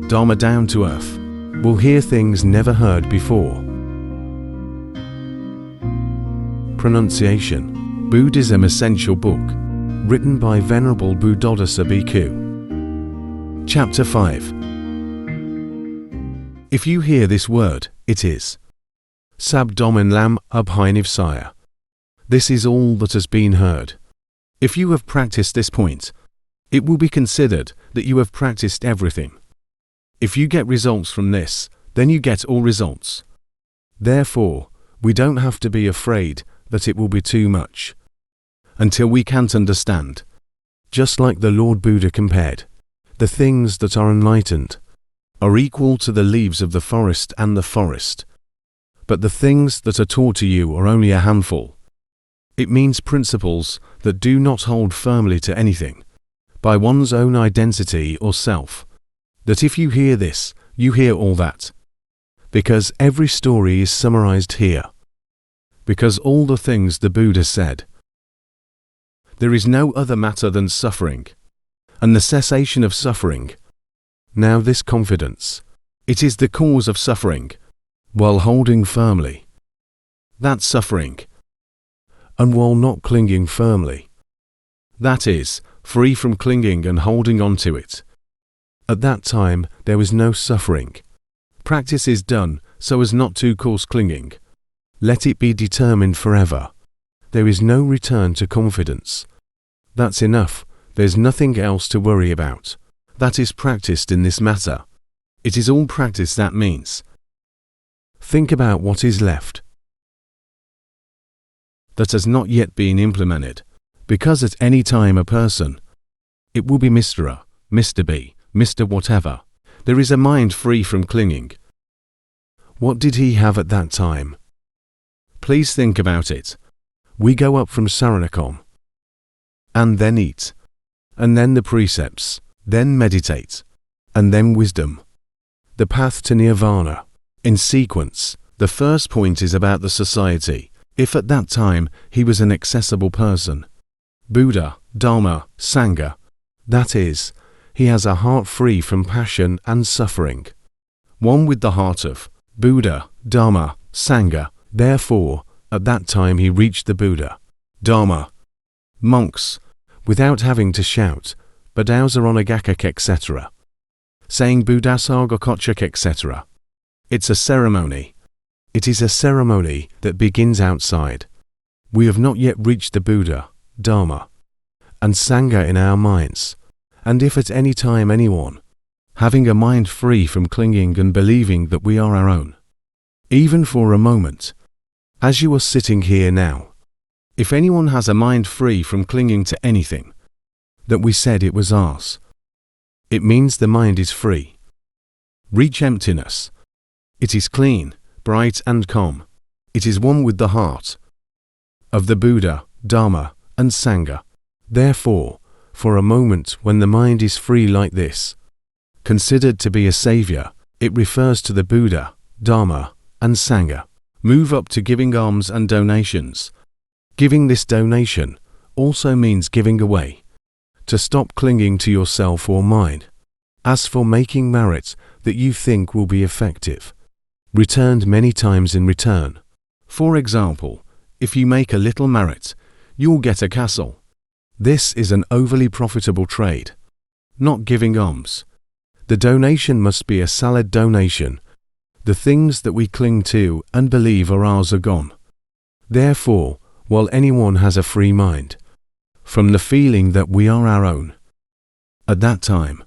Dharma down to earth, will hear things never heard before. Pronunciation. Buddhism Essential Book, written by Venerable Buddhadasa Bhikkhu. Chapter 5. If you hear this word, it is Sabdomen Lam Abhinivsaya. This is all that has been heard. If you have practiced this point, it will be considered that you have practiced everything. If you get results from this, then you get all results. Therefore, we don't have to be afraid that it will be too much, until we can't understand. Just like the Lord Buddha compared, the things that are enlightened are equal to the leaves of the forest and the forest. But the things that are taught to you are only a handful. It means principles that do not hold firmly to anything, by one's own identity or self, that if you hear this, you hear all that. Because every story is summarized here. Because all the things the Buddha said. There is no other matter than suffering, and the cessation of suffering. Now this confidence, it is the cause of suffering, while holding firmly. That suffering, and while not clinging firmly. That is, free from clinging and holding on to it. At that time there is no suffering. Practice is done so as not to cause clinging. Let it be determined forever. There is no return to confidence. That's enough. There's nothing else to worry about. That is practiced in this matter. It is all practice that means. Think about what is left that has not yet been implemented, because at any time a person, it will be Mr. A, Mr. B, Mr. whatever, there is a mind free from clinging. What did he have at that time? Please think about it. We go up from Saranakam, and then eat, and then the precepts, then meditate, and then wisdom. The path to nirvana. In sequence, the first point is about the society. If at that time he was an accessible person, Buddha, Dharma, Sangha, that is, he has a heart free from passion and suffering. One with the heart of Buddha, Dharma, Sangha. Therefore, at that time he reached the Buddha, Dharma. Monks, without having to shout, Badausaronagakak etc., saying Buddhasargakochak etc. It's a ceremony. It is a ceremony that begins outside. We have not yet reached the Buddha, Dharma, and Sangha in our minds. And if at any time anyone, having a mind free from clinging and believing that we are our own, even for a moment, as you are sitting here now, if anyone has a mind free from clinging to anything, that we said it was ours, it means the mind is free. Reach emptiness. It is clean, bright and calm. It is one with the heart of the Buddha, Dharma, and Sangha. Therefore, for a moment when the mind is free like this, considered to be a savior, it refers to the Buddha, Dharma, and Sangha. Move up to giving alms and donations. Giving this donation also means giving away, to stop clinging to yourself or mind. As for making merits that you think will be effective, returned many times in return. For example, if you make a little merit, you'll get a castle. This is an overly profitable trade. Not giving alms. The donation must be a solid donation. The things that we cling to and believe are ours are gone. Therefore, while anyone has a free mind, from the feeling that we are our own, at that time,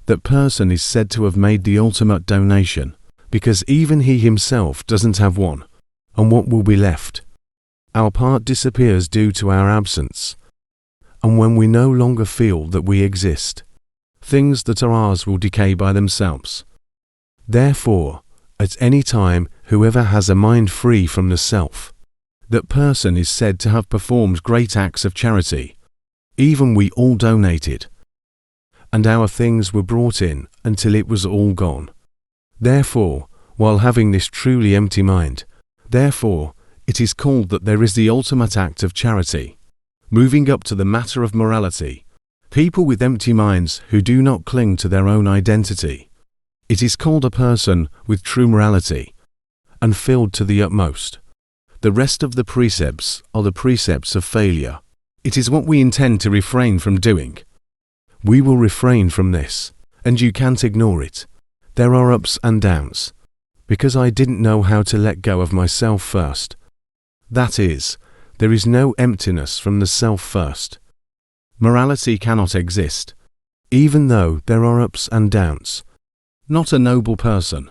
that person is said to have made the ultimate donation, because even he himself doesn't have one. And what will be left? Our part disappears due to our absence. And when we no longer feel that we exist, things that are ours will decay by themselves. Therefore, at any time, whoever has a mind free from the self, that person is said to have performed great acts of charity. Even we all donated, and our things were brought in until it was all gone. Therefore, while having this truly empty mind, therefore, it is called that there is the ultimate act of charity. Moving up to the matter of morality, people with empty minds who do not cling to their own identity, It is called a person with true morality and filled to the utmost. The rest of the precepts are the precepts of failure. It is what we intend to refrain from doing. We will refrain from this, and you can't ignore it. There are ups and downs, because I didn't know how to let go of myself first. That is, there is no emptiness from the self first. Morality cannot exist, even though there are ups and downs. Not a noble person.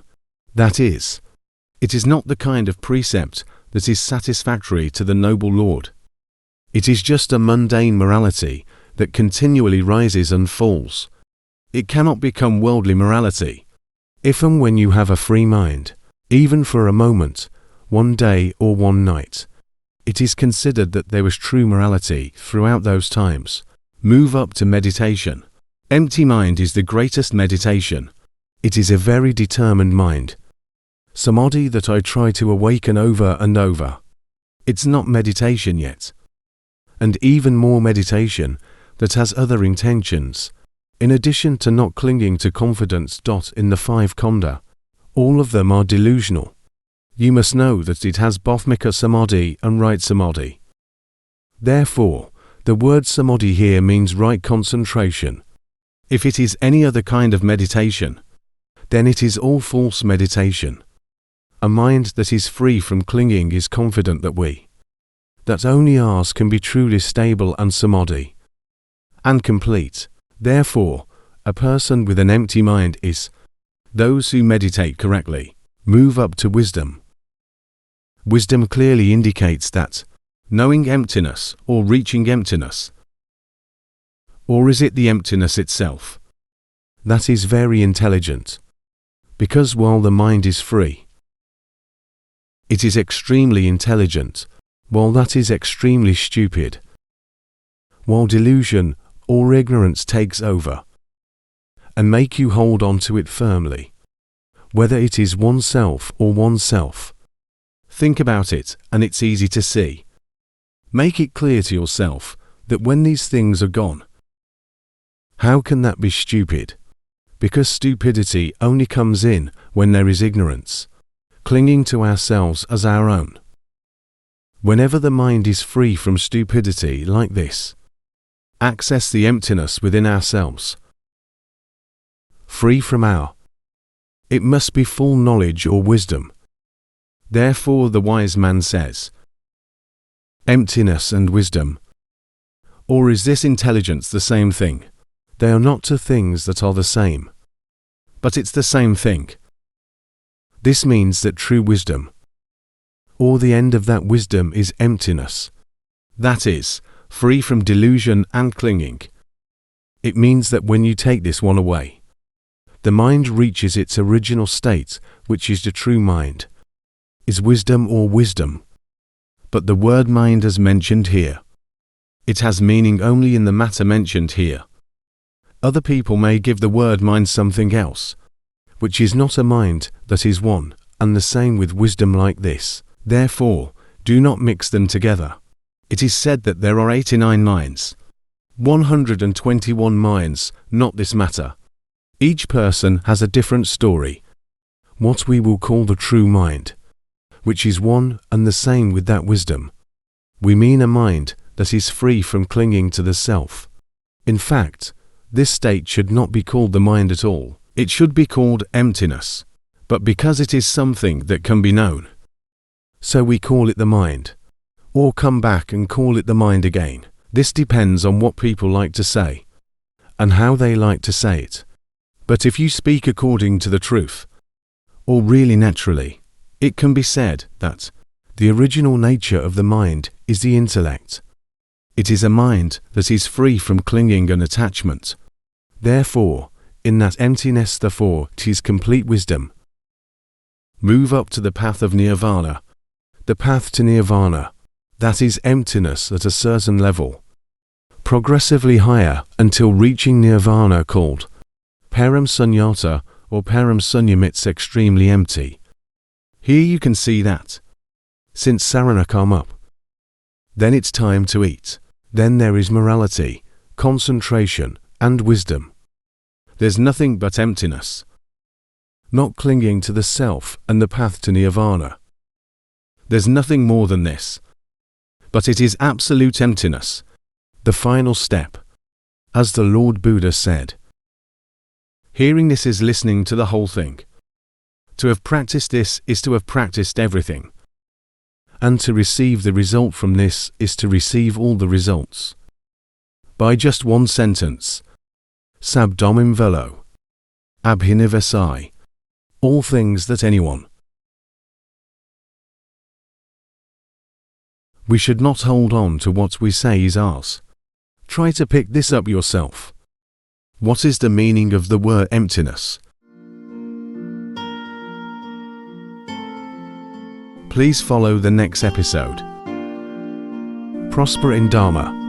That is, it is not the kind of precept that is satisfactory to the noble Lord. It is just a mundane morality that continually rises and falls. It cannot become worldly morality. If and when you have a free mind, even for a moment, one day or one night, it is considered that there was true morality throughout those times. Move up to meditation. Empty mind is the greatest meditation. It is a very determined mind. Samadhi that I try to awaken over and over. It's not meditation yet. And even more meditation that has other intentions, in addition to not clinging to confidence. In the 5 khandha, all of them are delusional. You must know that it has bhavmika samadhi and right samadhi. Therefore, the word samadhi here means right concentration. If it is any other kind of meditation, then it is all false meditation. A mind that is free from clinging is confident that only ours can be truly stable and samadhi and complete. Therefore, a person with an empty mind is those who meditate correctly, move up to wisdom. Wisdom clearly indicates that, knowing emptiness or reaching emptiness. Or is it the emptiness itself? That is very intelligent. Because while the mind is free, it is extremely intelligent, while that is extremely stupid. While delusion or ignorance takes over and make you hold on to it firmly, whether it is oneself or oneself. Think about it, and it's easy to see. Make it clear to yourself that when these things are gone, how can that be stupid? Because stupidity only comes in when there is ignorance, clinging to ourselves as our own. Whenever the mind is free from stupidity like this, access the emptiness within ourselves. Free from it must be full knowledge or wisdom. Therefore the wise man says, emptiness and wisdom. Or is this intelligence the same thing? They are not two things that are the same. But it's the same thing. This means that true wisdom, or the end of that wisdom, is emptiness. That is, free from delusion and clinging. It means that when you take this one away, the mind reaches its original state, which is the true mind, is wisdom or wisdom. But the word mind as mentioned here, it has meaning only in the matter mentioned here. Other people may give the word mind something else, which is not a mind that is one and the same with wisdom like this. Therefore, do not mix them together. It is said that there are 89 minds, 121 minds, not this matter. Each person has a different story, what we will call the true mind, which is one and the same with that wisdom. We mean a mind that is free from clinging to the self. In fact, this state should not be called the mind at all. It should be called emptiness. But because it is something that can be known, so we call it the mind, or come back and call it the mind again. This depends on what people like to say, and how they like to say it. But if you speak according to the truth, or really naturally, it can be said that the original nature of the mind is the intellect. It is a mind that is free from clinging and attachment. Therefore, in that emptiness, therefore, it is complete wisdom. Move up to the path of nirvana. The path to nirvana, that is emptiness at a certain level, progressively higher until reaching nirvana called param sunyata or param sunyamits, extremely empty. Here you can see that, since sarana come up, then it's time to eat. Then there is morality, concentration, and wisdom. There's nothing but emptiness. not clinging to the self and the path to nirvana. There's nothing more than this. But it is absolute emptiness, the final step, as the Lord Buddha said. Hearing this is listening to the whole thing. To have practiced this is to have practiced everything. And to receive the result from this is to receive all the results. By just one sentence. Sab domim velo. Abhinivasai. All things that anyone. We should not hold on to what we say is ours. Try to pick this up yourself. What is the meaning of the word emptiness? Please follow the next episode. Prosper in Dharma.